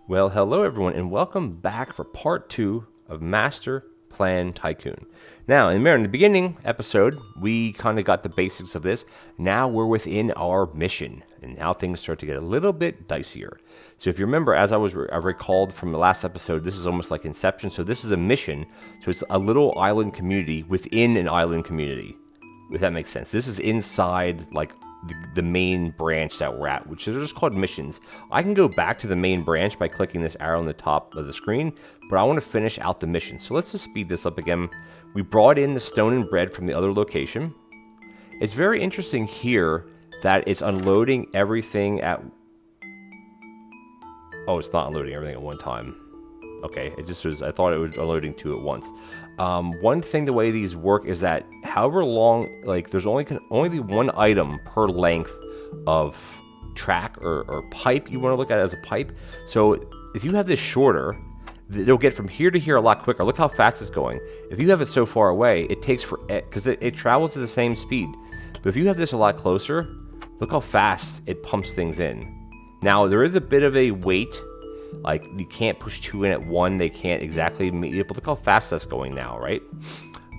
Well, hello everyone, and welcome back for part 2 of Masterplan Tycoon. Now, in the beginning episode, we kind of got the basics of this. Now we're within our mission, and now things start to get a little bit dicier. So if you remember, as I recalled from the last episode, this is almost like Inception. So this is a mission, so it's a little island community within an island community, if that makes sense. This is inside, like, the main branch that we're at, which is just called missions. I can go back to the main branch by clicking this arrow on the top of the screen, but I want to finish out the mission. So let's just speed this up again. We brought in the stone and bread from the other location. It's very interesting here that it's unloading everything at... Oh, it's not unloading everything at one time. Okay, it just was, I thought it was unloading 2 at once. One thing, the way these work is that however long, like there's can only be one item per length of track or pipe you want to look at it as a pipe. So if you have this shorter, it'll get from here to here a lot quicker. Look how fast it's going. If you have it so far away, it takes for because it travels at the same speed. But if you have this a lot closer, look how fast it pumps things in. Now there is a bit of a wait. Like, you can't push 2 in at one. They can't exactly meet it, but look how fast that's going now, right?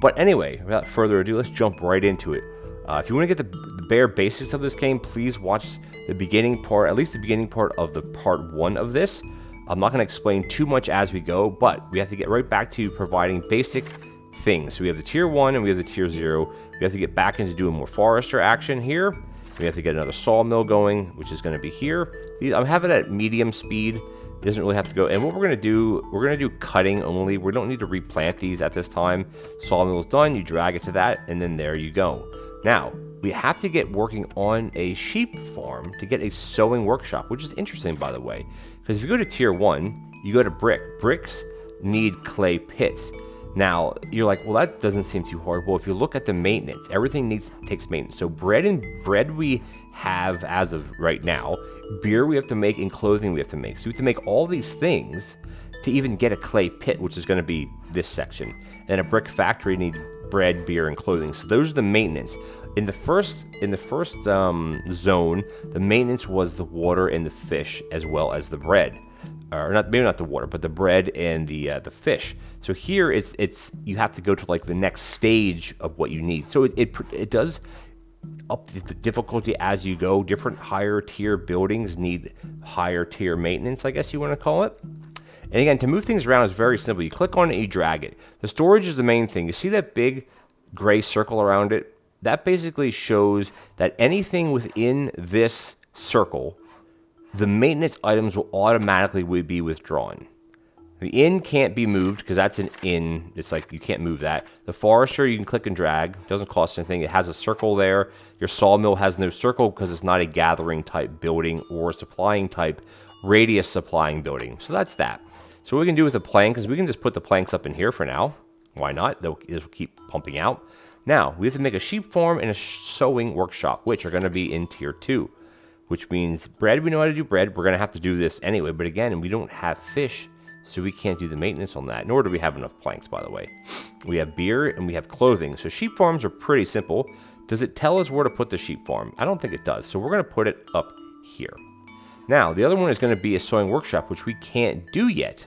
But anyway, without further ado, let's jump right into it. If you want to get the bare basics of this game, please watch the beginning part, at least the beginning part of the part 1 of this. I'm not going to explain too much as we go, but we have to get right back to providing basic things. So we have the tier 1 and we have the tier 0. We have to get back into doing more forester action here. We have to get another sawmill going, which is going to be here. I'm having it at medium speed. It doesn't really have to go. And what we're going to do cutting only. We don't need to replant these at this time. Sawmill is done. You drag it to that, and then there you go. Now, we have to get working on a sheep farm to get a sewing workshop, which is interesting, by the way. Because if you go to tier 1, you go to brick. Bricks need clay pits. Now, you're like, well, that doesn't seem too hard. Well, if you look at the maintenance, everything takes maintenance. So bread we have as of right now. Beer we have to make, and clothing we have to make. So we have to make all these things to even get a clay pit, which is going to be this section. And a brick factory needs bread, beer, and clothing. So those are the maintenance. In the first zone, the maintenance was the water and the fish, as well as the bread. Or not, maybe not the water, but the bread and the fish. So here it's you have to go to like the next stage of what you need. So it does up the difficulty as you go. Different higher tier buildings need higher tier maintenance, I guess you want to call it. And again, to move things around is very simple. You click on it, you drag it. The storage is the main thing. You see that big gray circle around it? That basically shows that anything within this circle, the maintenance items will automatically be withdrawn. The inn can't be moved because that's an inn. It's like you can't move that. The forester you can click and drag. It doesn't cost anything. It has a circle there. Your sawmill has no circle because it's not a gathering type building or a supplying type radius supplying building. So that's that. So what we can do with the plank is we can just put the planks up in here for now. Why not? This will keep pumping out. Now, we have to make a sheep farm and a sewing workshop, which are going to be in tier 2. Which means bread, we know how to do bread. We're going to have to do this anyway. But again, we don't have fish, so we can't do the maintenance on that. Nor do we have enough planks, by the way. We have beer and we have clothing. So sheep farms are pretty simple. Does it tell us where to put the sheep farm? I don't think it does. So we're going to put it up here. Now, the other one is going to be a sewing workshop, which we can't do yet.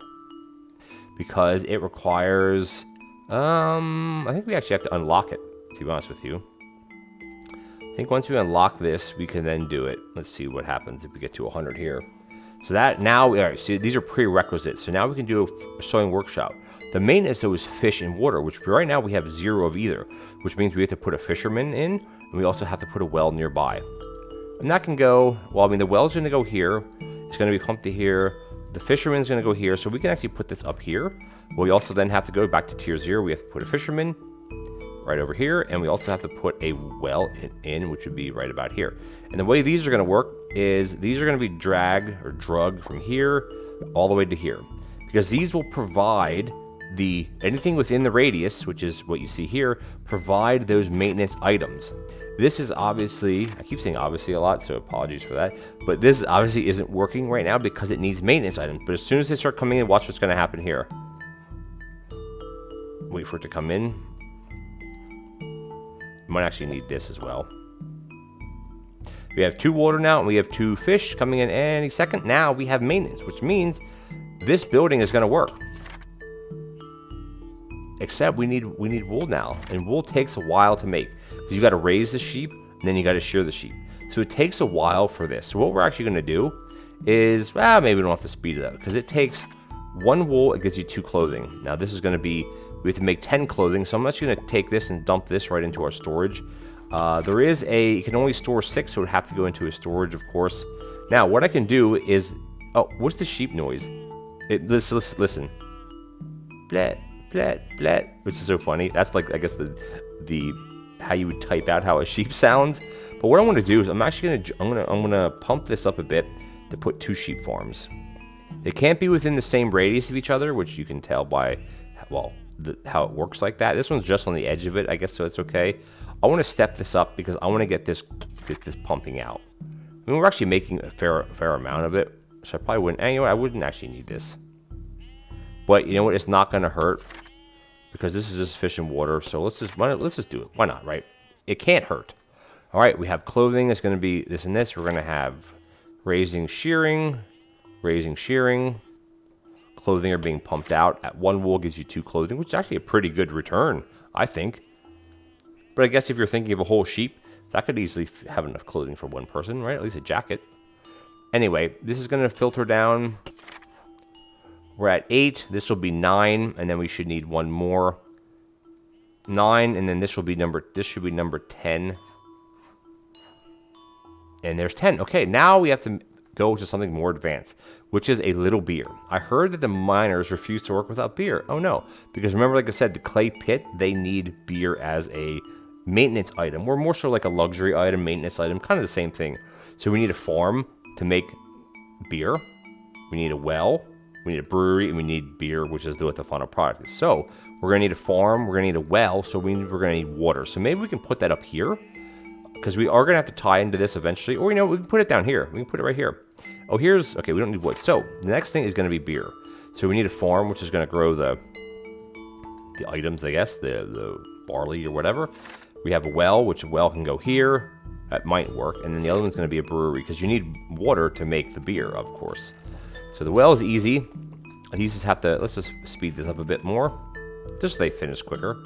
Because it requires... I think we actually have to unlock it, to be honest with you. I think once we unlock this, we can then do it. Let's see what happens if we get to 100 here. So that now, all right, see, these are prerequisites. So now we can do a sewing workshop. The maintenance, though, is fish and water, which right now we have 0 of either, which means we have to put a fisherman in, and we also have to put a well nearby. And that can go, well, I mean, the well's going to go here. It's going to be pumped to here. The fisherman's going to go here. So we can actually put this up here. We also then have to go back to tier 0. We have to put a fisherman right over here, and we also have to put a well in, which would be right about here. And the way these are going to work is these are going to be dragged or drugged from here all the way to here, because these will provide anything within the radius, which is what you see here, provide those maintenance items. This is obviously, I keep saying obviously a lot, so apologies for that, but this obviously isn't working right now because it needs maintenance items. But as soon as they start coming in, watch what's going to happen here. Wait for it to come in. You might actually need this as well. We have 2 water now, and we have 2 fish coming in any second. Now we have maintenance, which means this building is going to work. Except we need wool now, and wool takes a while to make because you got to raise the sheep, and then you got to shear the sheep. So it takes a while for this. So what we're actually going to do is, maybe we don't have to speed it up because it takes 1 wool. It gives you 2 clothing. Now this is going to be, we have to make 10 clothing. So I'm actually going to take this and dump this right into our storage. There is you can only store 6, so it would have to go into a storage, of course. Now what I can do is, what's the sheep noise? Listen. Blat, blat, blat, which is so funny. That's like, I guess the how you would type out how a sheep sounds. But what I want to do is I'm gonna pump this up a bit to put 2 sheep farms. They can't be within the same radius of each other, which you can tell by, well, how it works like that. This one's just on the edge of it, I guess, so it's okay. I want to step this up because I want to get this pumping out. I mean, we're actually making a fair amount of it, so I probably wouldn't. Anyway, I wouldn't actually need this. But you know what? It's not going to hurt because this is just fish and water. So let's just do it. Why not, right? It can't hurt. All right, we have clothing. It's going to be this and this. We're going to have raising, shearing. Clothing are being pumped out. At 1 wool gives you 2 clothing, which is actually a pretty good return, I think. But I guess if you're thinking of a whole sheep, that could easily have enough clothing for 1 person, right? At least a jacket. Anyway, this is going to filter down. We're at 8. This will be 9, and then we should need 1 more. 9, and then this should be number 10. And there's 10. Okay, now we have to go to something more advanced, which is a little beer. I heard that the miners refuse to work without beer. Oh no, because remember, like I said, the clay pit, they need beer as a maintenance item, or more so like a luxury item, maintenance item, kind of the same thing. So we need a farm to make beer. We need a well, we need a brewery, and we need beer, which is what the final product is. So we're gonna need a farm, we're gonna need a well, so we're gonna need water. So maybe we can put that up here, because we are going to have to tie into this eventually. Or, we can put it down here. We can put it right here. Oh, okay, we don't need wood. So, the next thing is going to be beer. So, we need a farm, which is going to grow the items, I guess, the barley or whatever. We have a well, which a well can go here. That might work. And then the other one's going to be a brewery, because you need water to make the beer, of course. So, the well is easy. These just have to, let's just speed this up a bit more, just so they finish quicker.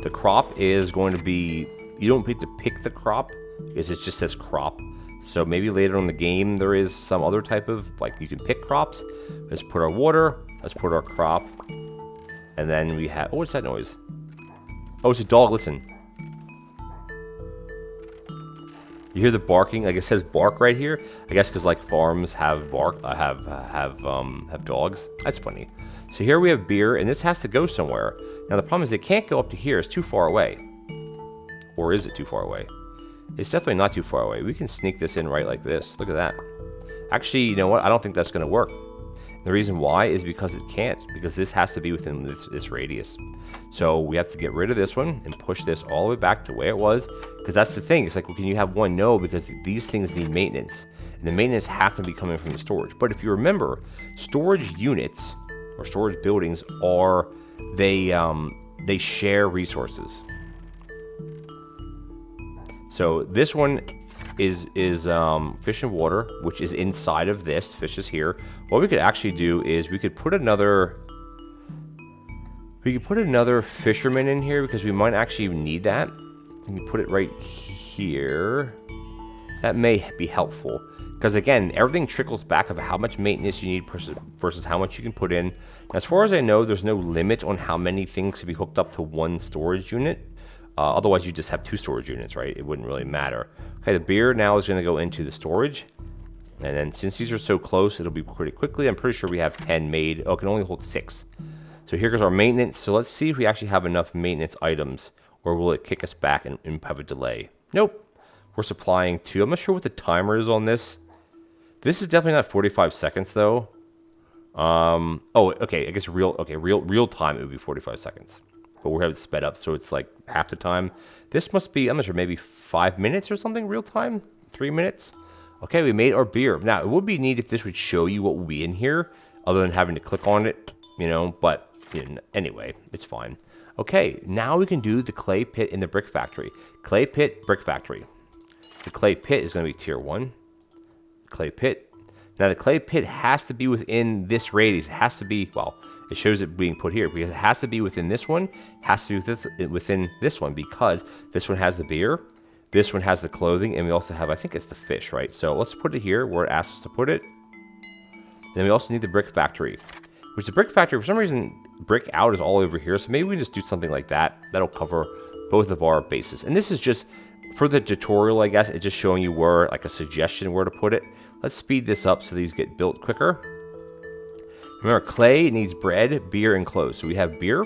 The crop is going to be, you don't need to pick the crop, because it just says crop. So maybe later in the game there is some other type of, like, you can pick crops. Let's put our water, let's put our crop, and then we have, what's that noise? Oh, it's a dog, listen. You hear the barking? Like, it says bark right here. I guess because, like, farms have bark, have dogs. That's funny. So here we have beer, and this has to go somewhere. Now the problem is it can't go up to here. It's too far away. Or is it too far away? It's definitely not too far away. We can sneak this in right like this. Look at that. Actually, you know what? I don't think that's going to work. The reason why is because it can't. Because this has to be within this radius. So we have to get rid of this one and push this all the way back to where it was. Because that's the thing. It's like, well, can you have one? No, because these things need maintenance. And the maintenance have to be coming from the storage. But if you remember, storage units or storage buildings are, they share resources. So this one is fish and water, which is inside of this. Fish is here. What we could actually do is we could put another fisherman in here, because we might actually need that. We can put it right here. That may be helpful, because again, everything trickles back of how much maintenance you need versus how much you can put in. As far as I know, there's no limit on how many things can be hooked up to one storage unit. Otherwise, you just have 2 storage units, right? It wouldn't really matter. Okay, the beer now is going to go into the storage. And then since these are so close, it'll be pretty quickly. I'm pretty sure we have 10 made. Oh, it can only hold 6. So here goes our maintenance. So let's see if we actually have enough maintenance items, or will it kick us back and have a delay? Nope. We're supplying 2. I'm not sure what the timer is on this. This is definitely not 45 seconds, though. Oh, okay. I guess real time, it would be 45 seconds. But we're having it sped up, so it's like half the time. This must be, I'm not sure, maybe 5 minutes or something real time? 3 minutes? Okay, we made our beer. Now, it would be neat if this would show you what will be in here, other than having to click on it, but anyway, it's fine. Okay, now we can do the clay pit in the brick factory. Clay pit, brick factory. The clay pit is going to be tier 1. Clay pit. Now the clay pit has to be within this radius. It has to be, well, it shows it being put here because it has to be within this one, has to be within this one because this one has the beer, this one has the clothing, and we also have, I think it's the fish, right? So let's put it here where it asks us to put it. Then we also need the brick factory, which the brick factory, for some reason, brick out is all over here. So maybe we just do something like that. That'll cover both of our bases. And this is just for the tutorial, I guess. It's just showing you where, like a suggestion where to put it. Let's speed this up so these get built quicker. Remember, clay needs bread, beer, and clothes. So we have beer,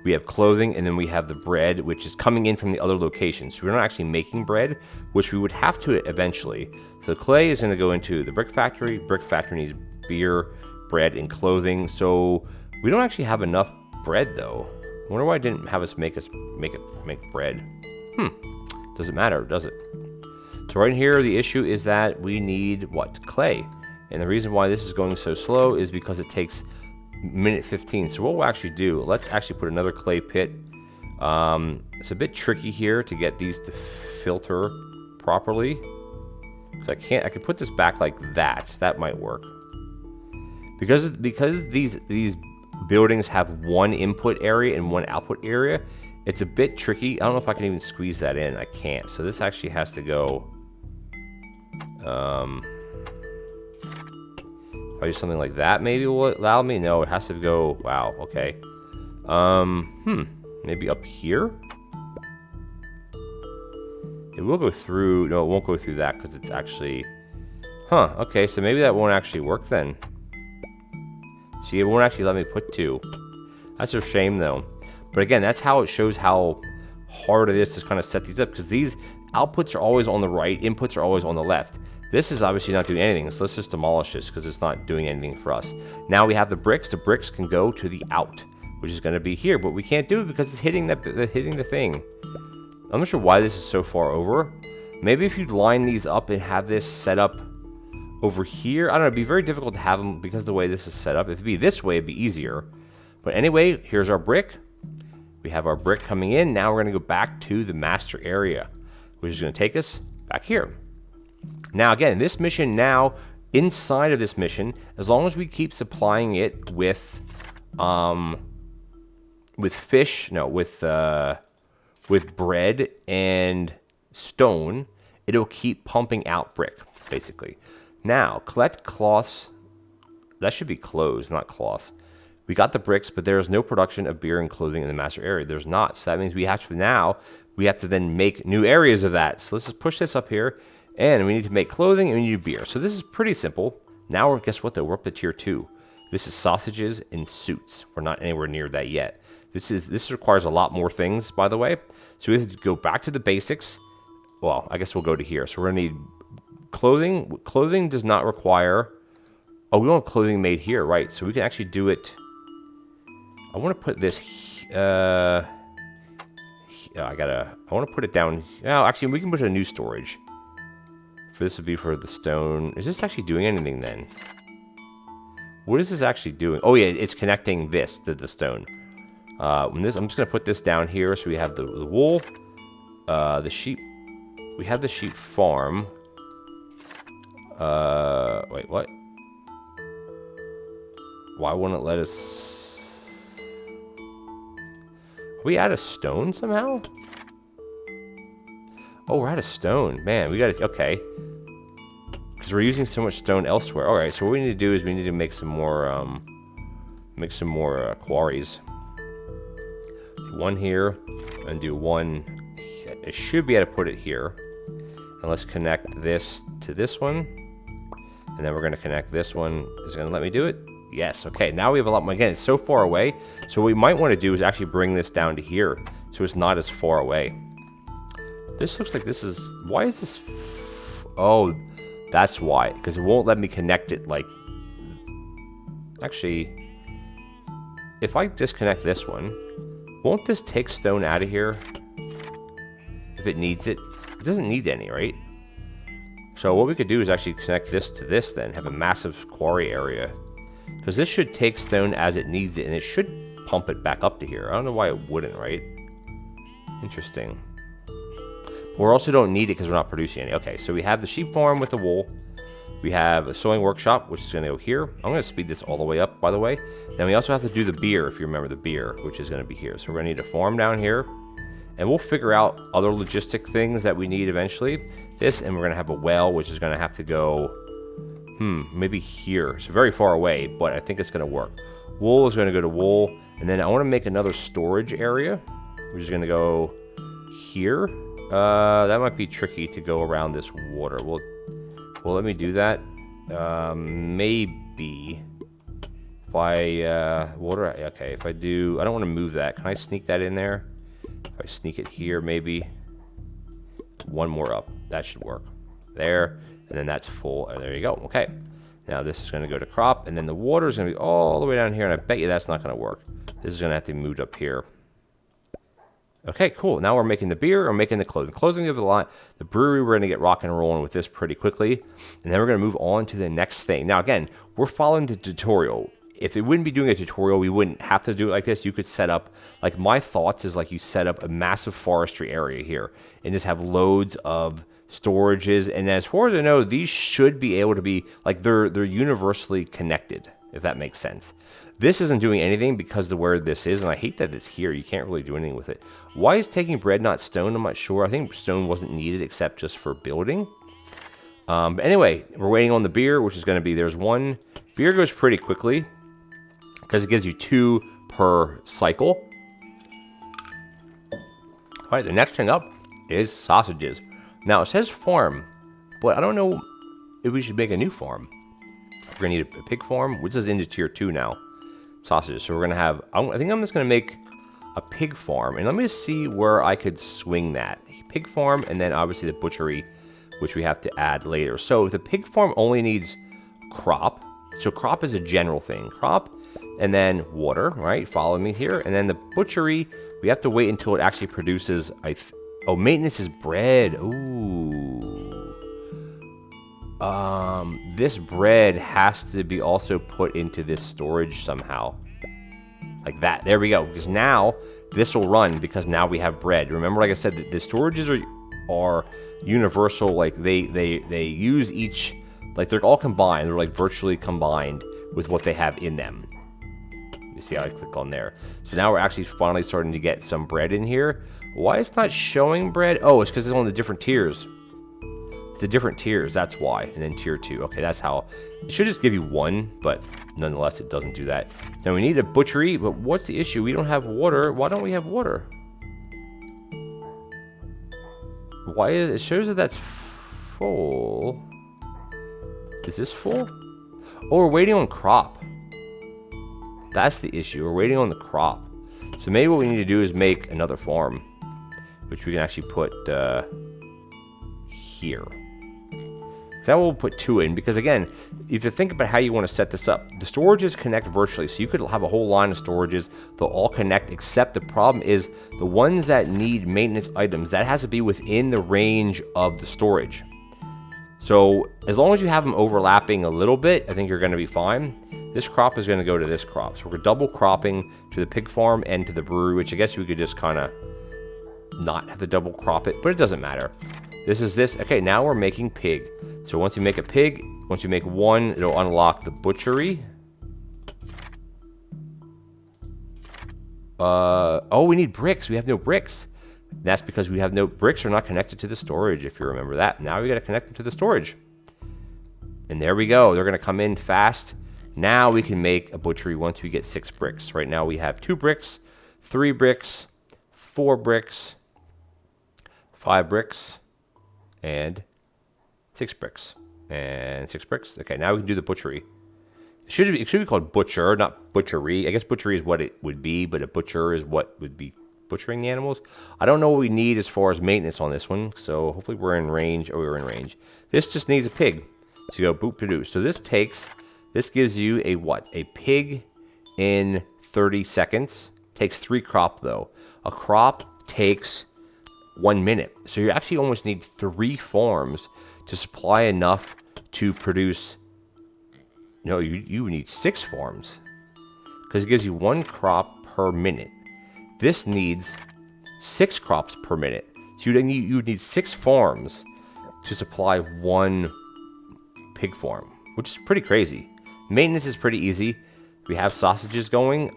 we have clothing, and then we have the bread, which is coming in from the other location. So we're not actually making bread, which we would have to eventually. So clay is going to go into the brick factory. Brick factory needs beer, bread, and clothing. So we don't actually have enough bread, though. I wonder why it didn't have us make bread. Doesn't matter, does it? So right here, the issue is that we need what? Clay. And the reason why this is going so slow is because it takes minute 15. So what we'll actually do, let's actually put another clay pit. It's a bit tricky here to get these to filter properly. I can put this back like that. That might work. Because these buildings have one input area and one output area, it's a bit tricky. I don't know if I can even squeeze that in. I can't. So this actually has to go. If I do something like that, maybe it will allow me. No, it has to go. Wow. Okay. Maybe up here. It will go through. No, it won't go through that because it's actually. Okay. So maybe that won't actually work then. See, it won't actually let me put 2. That's a shame, though. But again, that's how it shows how hard it is to kind of set these up, because these outputs are always on the right, inputs are always on the left. This is obviously not doing anything, so let's just demolish this because it's not doing anything for us. Now we have the bricks. The bricks can go to the out, which is going to be here, but we can't do it because it's hitting the thing. I'm not sure why this is so far over. Maybe if you'd line these up and have this set up over here, I don't know, it'd be very difficult to have them because of the way this is set up. If it'd be this way, it'd be easier. But anyway, here's our brick. We have our brick coming in. Now we're going to go back to the master area, which is going to take us back here. Now, again, this mission now, inside of this mission, as long as we keep supplying it with bread and stone, it'll keep pumping out brick, basically. Now, collect cloths. That should be clothes, not cloths. We got the bricks, but there is no production of beer and clothing in the master area. There's not. So that means we have to then make new areas of that. So let's just push this up here. And we need to make clothing and we need beer. So this is pretty simple. Now, guess what, though? We're up to tier 2. This is sausages and suits. We're not anywhere near that yet. This requires a lot more things, by the way. So we have to go back to the basics. Well, I guess we'll go to here. So we're going to need clothing. Clothing does not require... Oh, we don't have clothing made here, right? So we can actually do it... I want to put this... I want to put it down... Oh, actually, we can put a new storage. This would be for the stone. Is this actually doing anything then? What is this actually doing? Oh yeah, it's connecting this to the stone. I'm just going to put this down here. So we have the wool, the sheep. We have the sheep farm. Wait, what? Why won't it let us? Are we out of stone somehow? Oh, we're out of stone. Man, we got to... Okay. Because we're using so much stone elsewhere. All right, so what we need to do is we need to make some more quarries. Do one here and do one... I should be able to put it here. And let's connect this to this one. And then we're going to connect this one. Is it going to let me do it? Yes. Okay, now we have a lot more. Again, it's so far away. So what we might want to do is actually bring this down to here. So it's not as far away. This looks like this is... Why is this... Oh, that's why. Because it won't let me connect it like... Actually, if I disconnect this one, won't this take stone out of here? If it needs it? It doesn't need any, right? So what we could do is actually connect this to this then. Have a massive quarry area. Because this should take stone as it needs it. And it should pump it back up to here. I don't know why it wouldn't, right? Interesting. We also don't need it because we're not producing any. Okay, so we have the sheep farm with the wool. We have a sewing workshop, which is going to go here. I'm going to speed this all the way up, by the way. Then we also have to do the beer, if you remember the beer, which is going to be here. So we're going to need a farm down here. And we'll figure out other logistic things that we need eventually. This, and we're going to have a well, which is going to have to go, maybe here. So very far away, but I think it's going to work. Wool is going to go to wool. And then I want to make another storage area, which is going to go here. That might be tricky to go around this water. Well, let me do that. Maybe if I water. Okay, if I do, I don't want to move that. Can I sneak that in there? If I sneak it here, maybe one more up. That should work. There, and then that's full. And there you go. Okay. Now this is going to go to crop, and then the water is going to be all the way down here. And I bet you that's not going to work. This is going to have to be moved up here. Okay, cool. Now we're making the beer or making the clothing. Clothing of the line. The brewery, we're going to get rocking and rolling with this pretty quickly. And then we're going to move on to the next thing. Now, again, we're following the tutorial. If it wouldn't be doing a tutorial, we wouldn't have to do it like this. You could set up, like my thoughts is like you set up a massive forestry area here and just have loads of storages. And then as far as I know, these should be able to be, like they're universally connected, if that makes sense. This isn't doing anything because of where this is, and I hate that it's here. You can't really do anything with it. Why is taking bread not stone? I'm not sure. I think stone wasn't needed except just for building. But anyway, we're waiting on the beer, which is going to be, there's one. Beer goes pretty quickly because it gives you 2 per cycle. All right, the next thing up is sausages. Now, it says farm, but I don't know if we should make a new farm. We're going to need a pig farm, which is into tier 2 now. Sausages. So we're going to have, I think I'm just going to make a pig farm. And let me just see where I could swing that. Pig farm, and then obviously the butchery, which we have to add later. So the pig farm only needs crop. So crop is a general thing. Crop, and then water, right? Follow me here. And then the butchery, we have to wait until it actually produces, maintenance is bread. Ooh. This bread has to be also put into this storage somehow. Like that. There we go. Because now this will run because now we have bread. Remember, like I said, the storages are universal. Like they use each, like they're all combined. They're like virtually combined with what they have in them. You see how I click on there. So now we're actually finally starting to get some bread in here. Why it's not showing bread? Oh, it's because it's on the different tiers. The different tiers, that's why. And then tier 2. Okay, that's how. It should just give you 1, but nonetheless, it doesn't do that. Now we need a butchery, but what's the issue? We don't have water. Why don't we have water? Why is it shows that that's full? Is this full? Oh, we're waiting on crop. That's the issue. We're waiting on the crop. So maybe what we need to do is make another farm, which we can actually put here. That will put 2 in, because again, if you think about how you want to set this up, the storages connect virtually, so you could have a whole line of storages. They'll all connect, except the problem is the ones that need maintenance items, that has to be within the range of the storage. So as long as you have them overlapping a little bit, I think you're going to be fine. This crop is going to go to this crop. So we're double cropping to the pig farm and to the brewery, which I guess we could just kind of not have to double crop it, but it doesn't matter. This is this. Okay, now we're making pig. So once you make a pig, once you make 1, it'll unlock the butchery. Oh, we need bricks. We have no bricks. That's because we have no bricks are not connected to the storage, if you remember that. Now we got to connect them to the storage. And there we go. They're going to come in fast. Now we can make a butchery once we get 6 bricks. Right now we have 2 bricks, 3 bricks, 4 bricks, 5 bricks, and 6 bricks. And 6 bricks. Okay, now we can do the butchery. It should be called butcher, not butchery. I guess butchery is what it would be, but a butcher is what would be butchering the animals. I don't know what we need as far as maintenance on this one, so hopefully we're in range. Oh, we're in range. This just needs a pig. So you go boop to do. So this gives you a what? A pig in 30 seconds. Takes 3 crop though. A crop takes 1 minute. So you actually almost need 3 farms to supply enough to produce. No, you need 6 farms, because it gives you 1 crop per minute. This needs 6 crops per minute. So you would need 6 farms to supply 1 pig farm, which is pretty crazy. Maintenance is pretty easy. We have sausages going.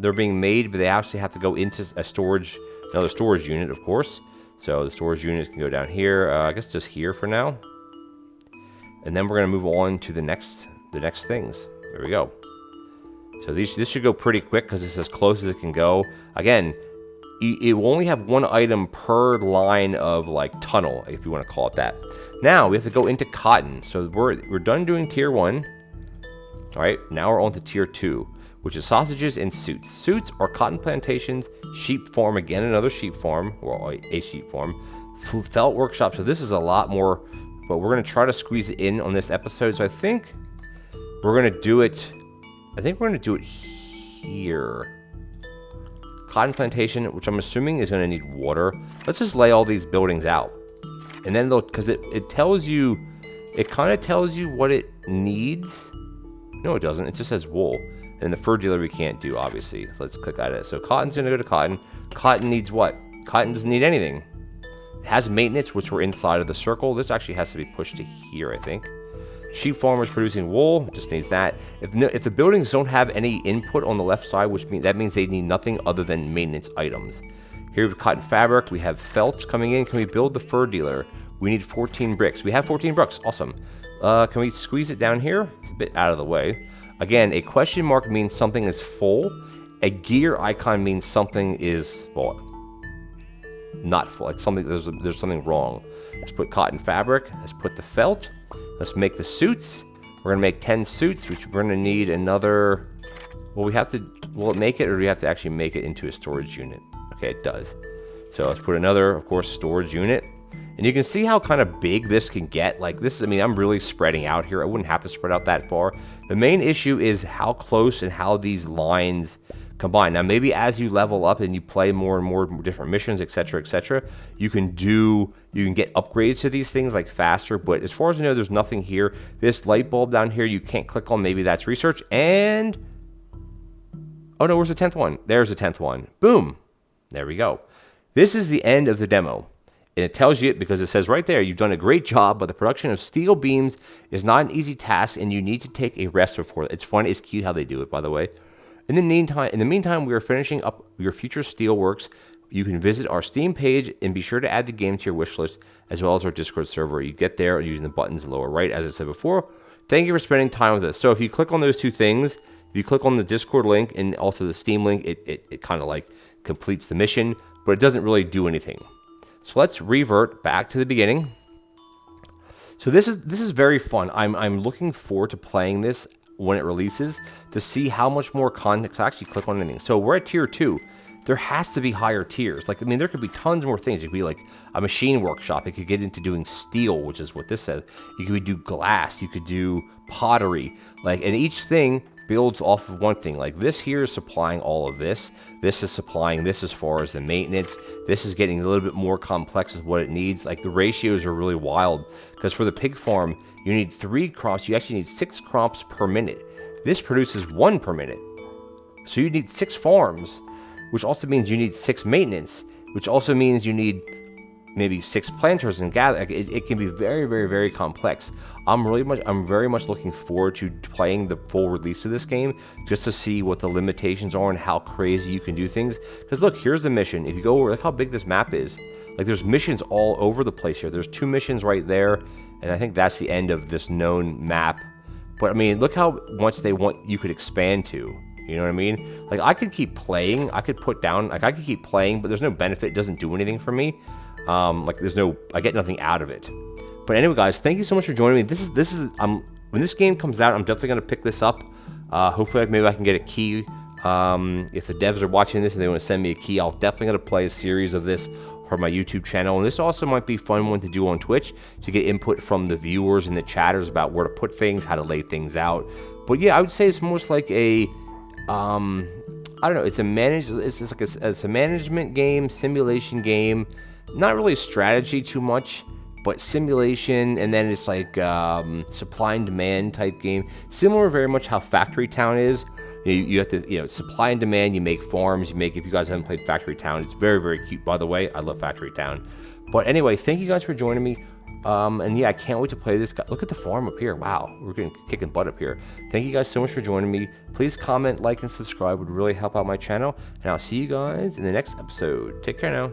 They're being made, but they actually have to go into another storage unit, of course. So the storage units can go down here. I guess just here for now. And then we're going to move on to the next things. There we go. So this should go pretty quick because it's as close as it can go. Again, it will only have 1 item per line of like tunnel, if you want to call it that. Now we have to go into cotton. So we're done doing tier 1. All right, now we're on to tier 2, which is sausages and suits. Suits are cotton plantations, sheep farm, again another sheep farm, or a sheep farm, felt workshop. So this is a lot more, but we're going to try to squeeze it in on this episode. So I think we're going to do it. I think we're going to do it here. Cotton plantation, which I'm assuming is going to need water. Let's just lay all these buildings out, and then because it tells you, it kind of tells you what it needs. No, it doesn't. It just says wool. And the fur dealer we can't do, obviously. Let's click at it. So cotton's going to go to cotton. Cotton needs what? Cotton doesn't need anything. It has maintenance, which we're inside of the circle. This actually has to be pushed to here, I think. Sheep farmers producing wool, just needs that. If the buildings don't have any input on the left side, that means they need nothing other than maintenance items. Here we have cotton fabric. We have felt coming in. Can we build the fur dealer? We need 14 bricks. We have 14 bricks. Awesome. Can we squeeze it down here? It's a bit out of the way. Again, a question mark means something is full. A gear icon means something is, well, not full. Like something, there's something wrong. Let's put cotton fabric. Let's put the felt. Let's make the suits. We're gonna make 10 suits, which we're gonna need another. Well, we have to. Will it make it, or do we have to actually make it into a storage unit? Okay, it does. So let's put another, of course, storage unit. And you can see how kind of big this can get. Like this, I mean, I'm really spreading out here. I wouldn't have to spread out that far. The main issue is how close and how these lines combine. Now, maybe as you level up and you play more and more different missions, etc., you can get upgrades to these things like faster. But as far as I know, there's nothing here. This light bulb down here, you can't click on. Maybe that's research. And oh no, where's the 10th one? There's the 10th one. Boom. There we go. This is the end of the demo. And it tells you it because it says right there, you've done a great job, but the production of steel beams is not an easy task, and you need to take a rest before. It's fun. It's cute how they do it, by the way. In the meantime, we are finishing up your future steelworks. You can visit our Steam page and be sure to add the game to your wish list, as well as our Discord server. You get there using the buttons lower right, as I said before. Thank you for spending time with us. So if you click on those 2 things, if you click on the Discord link and also the Steam link, it kind of like completes the mission, but it doesn't really do anything. So let's revert back to the beginning. So this is very fun. I'm looking forward to playing this when it releases to see how much more context. I actually click on anything. So we're at tier 2. There has to be higher tiers. Like, I mean, there could be tons more things. It could be like a machine workshop. It could get into doing steel, which is what this says. You could do glass. You could do pottery. Like, and each thing builds off of one thing. Like this here is supplying all of this. This is supplying this as far as the maintenance. This is getting a little bit more complex with what it needs. Like the ratios are really wild because for the pig farm, you need 3 crops. You actually need 6 crops per minute. This produces 1 per minute. So you need 6 farms, which also means you need 6 maintenance, which also means you need maybe 6 planters and gather. It can be very, very, very complex. I'm very much looking forward to playing the full release of this game just to see what the limitations are and how crazy you can do things. Because look, here's the mission. If you go over, look how big this map is. Like there's missions all over the place here. There's 2 missions right there, and I think that's the end of this known map. But I mean, look how much they want you could expand to. You know what I mean? Like I could keep playing. I could keep playing, but there's no benefit. It doesn't do anything for me. I get nothing out of it. But anyway, guys, thank you so much for joining me. This is when this game comes out, I'm definitely gonna pick this up. Hopefully, maybe I can get a key. If the devs are watching this and they want to send me a key, I'll definitely gonna play a series of this for my YouTube channel. And this also might be a fun one to do on Twitch to get input from the viewers and the chatters about where to put things, how to lay things out. But yeah, I would say it's most like a I don't know. It's a management game, simulation game. Not really strategy too much, but simulation, and then it's like supply and demand type game. Similar very much how Factory Town is. You have to, supply and demand. You make farms. You make, if you guys haven't played Factory Town, it's very, very cute, by the way. I love Factory Town. But anyway, thank you guys for joining me. And yeah, I can't wait to play this. Look at the farm up here. Wow, we're getting kicking butt up here. Thank you guys so much for joining me. Please comment, like, and subscribe. It would really help out my channel. And I'll see you guys in the next episode. Take care now.